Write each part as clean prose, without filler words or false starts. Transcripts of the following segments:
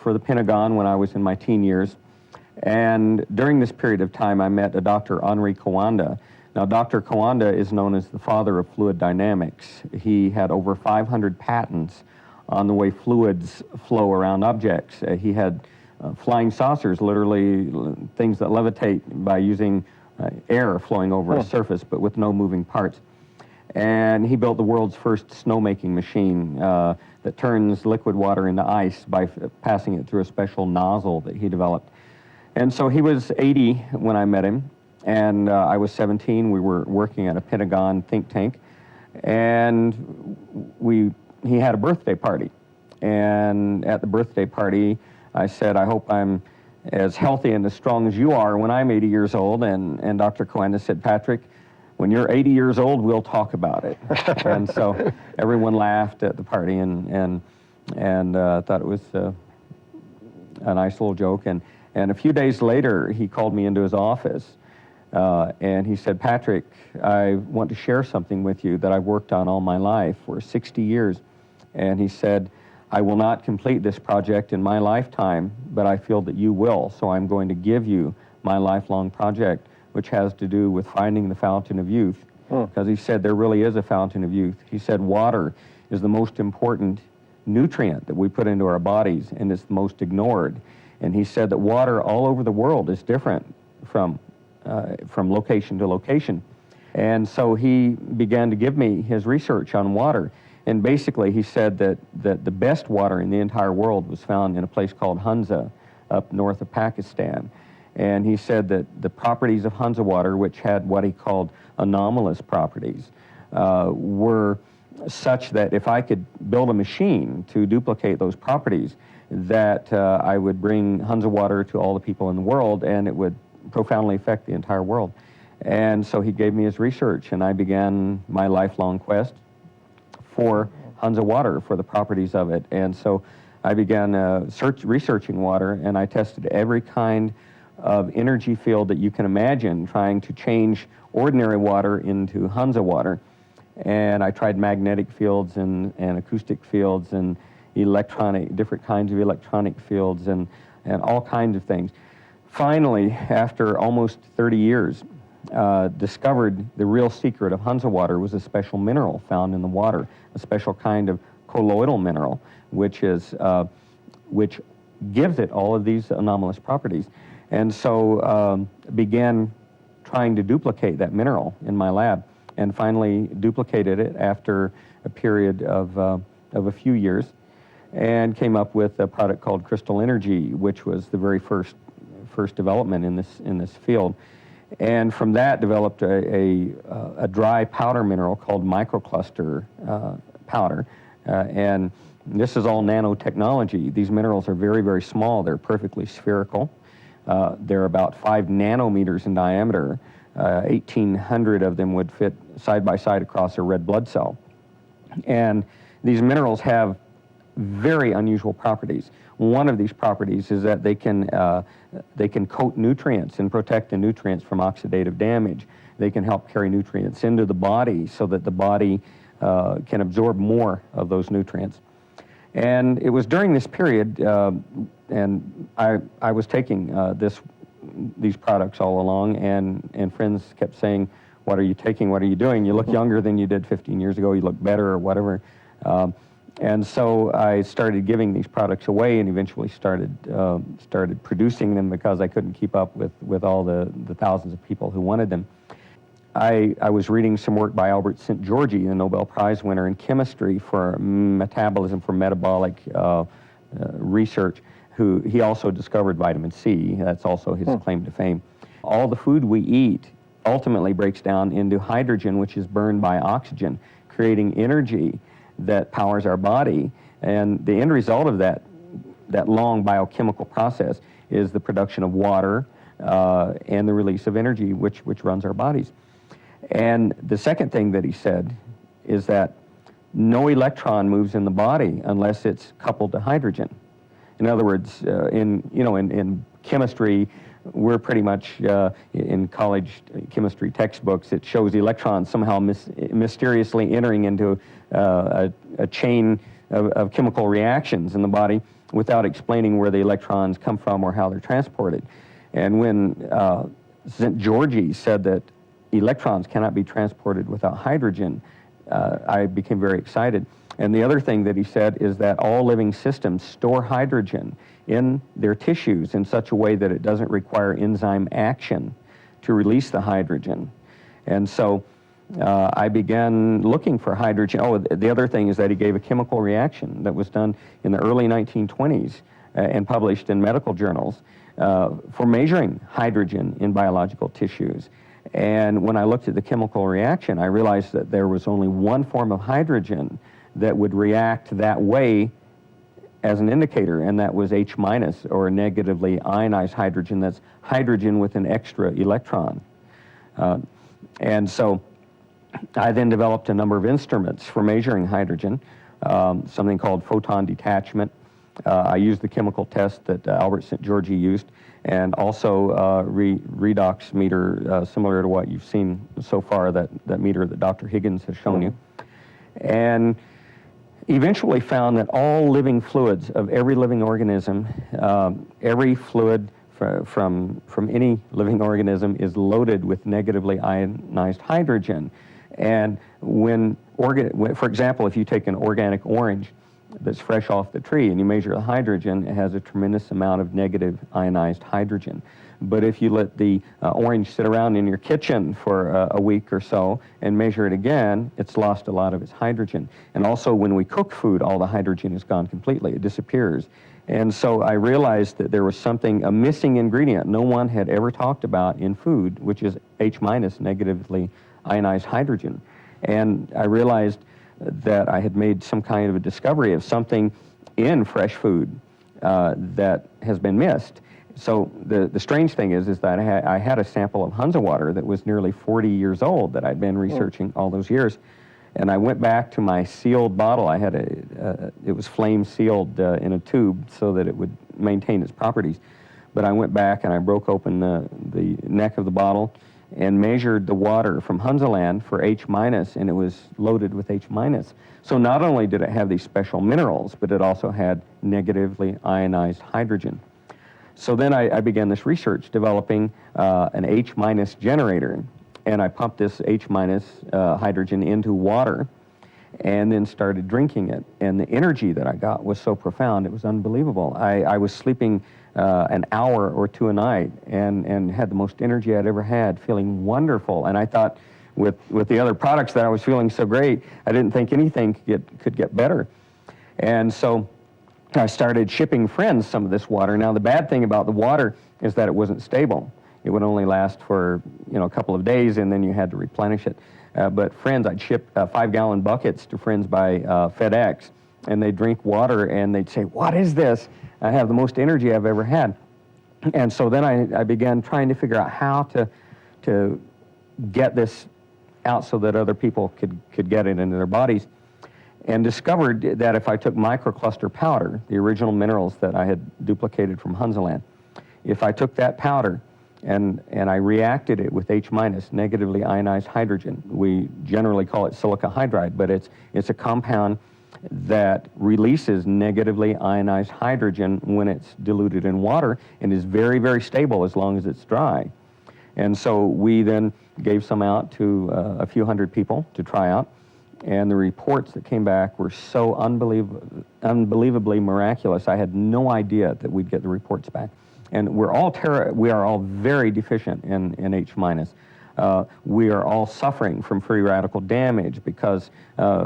for the Pentagon when I was in my teen years. And during this period of time, I met a Dr. Coanda. Now, Dr. Coanda is known as the father of fluid dynamics. He had over 500 patents on the way fluids flow around objects. He had flying saucers, literally things that levitate by using air flowing over a surface, but with no moving parts. And he built the world's first snowmaking machine that turns liquid water into ice by passing it through a special nozzle that he developed. And so he was 80 when I met him, and I was 17. We were working at a Pentagon think tank, and he had a birthday party. And at the birthday party, I said, I hope I'm as healthy and as strong as you are when I'm 80 years old. And Dr. Coanda said, Patrick, when you're 80 years old, we'll talk about it. And so everyone laughed at the party and thought it was a nice little joke. And a few days later, he called me into his office, and he said, Patrick, I want to share something with you that I've worked on all my life for 60 years. And he said, I will not complete this project in my lifetime, but I feel that you will, so I'm going to give you my lifelong project, which has to do with finding the fountain of youth. Because he said there really is a fountain of youth. He said water is the most important nutrient that we put into our bodies, and it's the most ignored. And he said that water all over the world is different from location to location. And so he began to give me his research on water. And basically he said that the best water in the entire world was found in a place called Hunza up north of Pakistan. And he said that the properties of Hunza water, which had what he called anomalous properties, were such that if I could build a machine to duplicate those properties, that I would bring Hunza water to all the people in the world, and it would profoundly affect the entire world. And so he gave me his research, and I began my lifelong quest for Hunza water, for the properties of it. And so I began researching water, and I tested every kind of energy field that you can imagine, trying to change ordinary water into Hunza water. And I tried magnetic fields and acoustic fields and different kinds of electronic fields and all kinds of things. Finally, after almost 30 years, discovered the real secret of Hunza water was a special mineral found in the water, a special kind of colloidal mineral, which gives it all of these anomalous properties. And so began trying to duplicate that mineral in my lab, and finally duplicated it after a period of a few years, and came up with a product called Crystal Energy, which was the very first development in this field. And from that developed a dry powder mineral called microcluster powder. And this is all nanotechnology. These minerals are very, very small. They're perfectly spherical. They're about 5 nanometers in diameter. 1,800 of them would fit side by side across a red blood cell. And these minerals have very unusual properties. One of these properties is that they can coat nutrients and protect the nutrients from oxidative damage. They can help carry nutrients into the body so that the body can absorb more of those nutrients. And it was during this period, and I was taking these products all along, and friends kept saying, what are you taking, what are you doing? You look younger than you did 15 years ago, you look better or whatever. And so I started giving these products away, and eventually started producing them because I couldn't keep up with all the thousands of people who wanted them. I was reading some work by Albert St. Georgi, the Nobel Prize winner in chemistry for metabolism, for metabolic research, he also discovered vitamin C. That's also his claim to fame. All the food we eat ultimately breaks down into hydrogen, which is burned by oxygen, creating energy that powers our body. And the end result of that long biochemical process is the production of water and the release of energy, which runs our bodies. And the second thing that he said is that no electron moves in the body unless it's coupled to hydrogen. In other words, in chemistry, we're pretty much in college chemistry textbooks, it shows electrons somehow mysteriously entering into a chain of chemical reactions in the body without explaining where the electrons come from or how they're transported. And when St. Georgi said that electrons cannot be transported without hydrogen, I became very excited. And the other thing that he said is that all living systems store hydrogen in their tissues in such a way that it doesn't require enzyme action to release the hydrogen. And so I began looking for hydrogen. Oh, the other thing is that he gave a chemical reaction that was done in the early 1920s and published in medical journals for measuring hydrogen in biological tissues. And when I looked at the chemical reaction, I realized that there was only one form of hydrogen that would react that way as an indicator, and that was H minus, or negatively ionized hydrogen. That's hydrogen with an extra electron. And so I then developed a number of instruments for measuring hydrogen, something called photon detachment. I used the chemical test that Albert St. Georgi used, and also redox meter, similar to what you've seen so far, that meter that Dr. Higgins has shown you. And eventually found that all living fluids of every living organism, every fluid from any living organism is loaded with negatively ionized hydrogen. And for example, if you take an organic orange that's fresh off the tree and you measure the hydrogen, it has a tremendous amount of negative ionized hydrogen. But if you let the orange sit around in your kitchen for a week or so and measure it again, it's lost a lot of its hydrogen. And also when we cook food, all the hydrogen is gone completely. It disappears. And so I realized that there was something, a missing ingredient no one had ever talked about in food, which is H minus, negatively ionized hydrogen. And I realized that I had made some kind of a discovery of something in fresh food that has been missed. So the strange thing is that I had a sample of Hunza water that was nearly 40 years old that I'd been researching all those years. And I went back to my sealed bottle. I had it was flame sealed in a tube so that it would maintain its properties. But I went back and I broke open the neck of the bottle and measured the water from Hunza land for H minus, and it was loaded with H minus. So not only did it have these special minerals, but it also had negatively ionized hydrogen. So then I began this research developing an H minus generator, and I pumped this H minus hydrogen into water and then started drinking it. And the energy that I got was so profound, it was unbelievable. I was sleeping an hour or two a night and had the most energy I'd ever had, feeling wonderful. And I thought with the other products that I was feeling so great, I didn't think anything could get better. And so I started shipping friends some of this water. Now the bad thing about the water is that it wasn't stable. It would only last for a couple of days, and then you had to replenish it. But friends, I'd ship 5-gallon buckets to friends by FedEx, and they'd drink water and they'd say, "What is this? I have the most energy I've ever had." And so then I began trying to figure out how to get this out so that other people could get it into their bodies, and discovered that if I took microcluster powder, the original minerals that I had duplicated from Hunza land, if I took that powder and I reacted it with H minus, negatively ionized hydrogen, we generally call it silica hydride, but it's a compound that releases negatively ionized hydrogen when it's diluted in water and is very, very stable as long as it's dry. And so we then gave some out to a few hundred people to try out, and the reports that came back were so unbelievably miraculous. I had no idea that we'd get the reports back. And we are all very deficient in H minus. We are all suffering from free radical damage because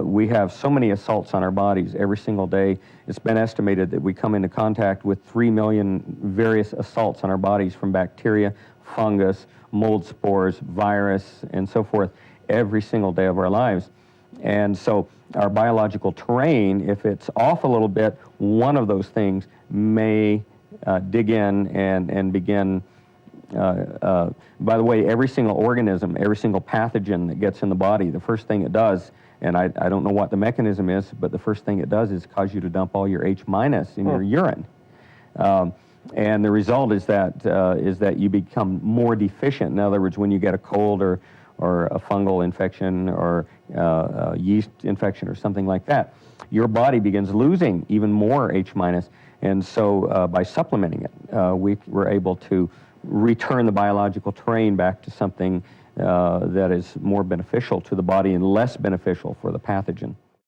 we have so many assaults on our bodies every single day. It's been estimated that we come into contact with 3 million various assaults on our bodies from bacteria, fungus, mold spores, virus, and so forth every single day of our lives. And so our biological terrain, if it's off a little bit, one of those things may dig in and begin. By the way, every single organism, every single pathogen that gets in the body, the first thing it does, and I don't know what the mechanism is, but the first thing it does is cause you to dump all your H minus in your urine. And the result is that you become more deficient. In other words, when you get a cold or a fungal infection or a yeast infection or something like that, your body begins losing even more H minus. And so by supplementing it, we were able to return the biological terrain back to something that is more beneficial to the body and less beneficial for the pathogen.